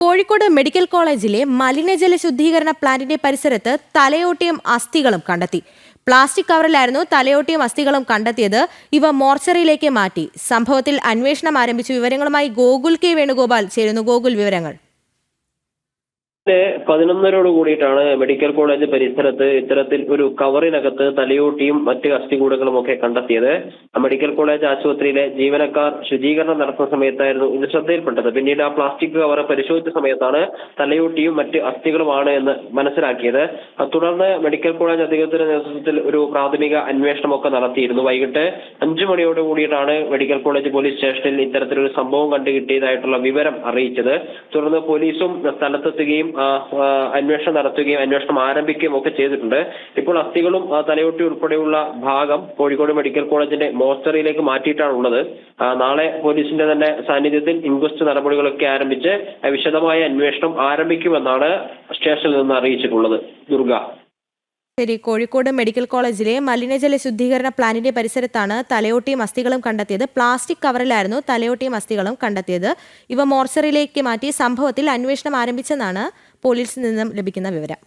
Kozhikode medical കോളേജിലെ മലിനജല ശുദ്ധീകരണ പ്ലാന്റിന്റെ പരിസരത്ത് തലയോട്ടിയും അസ്ഥികളും കണ്ടെത്തി. പ്ലാസ്റ്റിക് കവറിലായിരുന്നു തലയോട്ടിയും അസ്ഥികളും കണ്ടെത്തിയത്. ഇവ മോർച്ചറിയിലേക്ക് മാറ്റി. സംഭവത്തിൽ അന്വേഷണം ആരംഭിച്ചു. വിവരങ്ങളുമായി ഗോകുൽ കെ വേണുഗോപാൽ ചേരുന്നു. ഗോകുൽ, വിവരങ്ങൾ. 11:00 കൂടിയിട്ടാണ് മെഡിക്കൽ കോളേജ് പരിസരത്ത് ഇത്തരത്തിൽ ഒരു കവറിനകത്ത് തലയോട്ടിയും മറ്റ് അസ്ഥികൂടങ്ങളും ഒക്കെ കണ്ടെത്തിയത്. മെഡിക്കൽ കോളേജ് ആശുപത്രിയിലെ ജീവനക്കാർ ശുചീകരണം നടത്തുന്ന സമയത്തായിരുന്നു ഇത് ശ്രദ്ധയിൽപ്പെട്ടത്. പിന്നീട് ആ പ്ലാസ്റ്റിക് കവർ പരിശോധിച്ച സമയത്താണ് തലയോട്ടിയും മറ്റ് അസ്ഥികളുമാണ് എന്ന് മനസ്സിലാക്കിയത്. തുടർന്ന് മെഡിക്കൽ കോളേജ് അധികൃതരുടെ നേതൃത്വത്തിൽ ഒരു പ്രാഥമിക അന്വേഷണമൊക്കെ നടത്തിയിരുന്നു. വൈകിട്ട് 5 മണിയോട് കൂടിയിട്ടാണ് മെഡിക്കൽ കോളേജ് പോലീസ് സ്റ്റേഷനിൽ ഇത്തരത്തിലൊരു സംഭവം കണ്ടുകിട്ടിയതായിട്ടുള്ള വിവരം അറിയിച്ചത്. തുടർന്ന് പോലീസും സ്ഥലത്തെത്തുകയും അന്വേഷണം നടത്തുകയും അന്വേഷണം ആരംഭിക്കുകയും ഒക്കെ ചെയ്തിട്ടുണ്ട്. ഇപ്പോൾ അസ്ഥികളും തലയോട്ടി ഉൾപ്പെടെയുള്ള ഭാഗം കോഴിക്കോട് മെഡിക്കൽ കോളേജിന്റെ മോർച്ചറിയിലേക്ക് മാറ്റിയിട്ടാണുള്ളത്. നാളെ പോലീസിന്റെ തന്നെ സാന്നിധ്യത്തിൽ ഇൻക്വസ്റ്റ് നടപടികളൊക്കെ ആരംഭിച്ച് വിശദമായ അന്വേഷണം ആരംഭിക്കുമെന്നാണ് സ്റ്റേഷനിൽ നിന്ന് അറിയിച്ചിട്ടുള്ളത്. ദുർഗ. ശരി, കോഴിക്കോട് മെഡിക്കൽ കോളേജിലെ മലിനജല ശുദ്ധീകരണ പ്ലാന്റിന്റെ പരിസരത്താണ് തലയോട്ടിയും അസ്ഥികളും കണ്ടെത്തിയത്. പ്ലാസ്റ്റിക് കവറിലായിരുന്നു തലയോട്ടിയും അസ്ഥികളും കണ്ടെത്തിയത്. ഇവ മോർച്ചറിയിലേക്ക് മാറ്റി. സംഭവത്തിൽ അന്വേഷണം ആരംഭിച്ചെന്നാണ് പോലീസിൽ നിന്നും ലഭിക്കുന്ന വിവരം.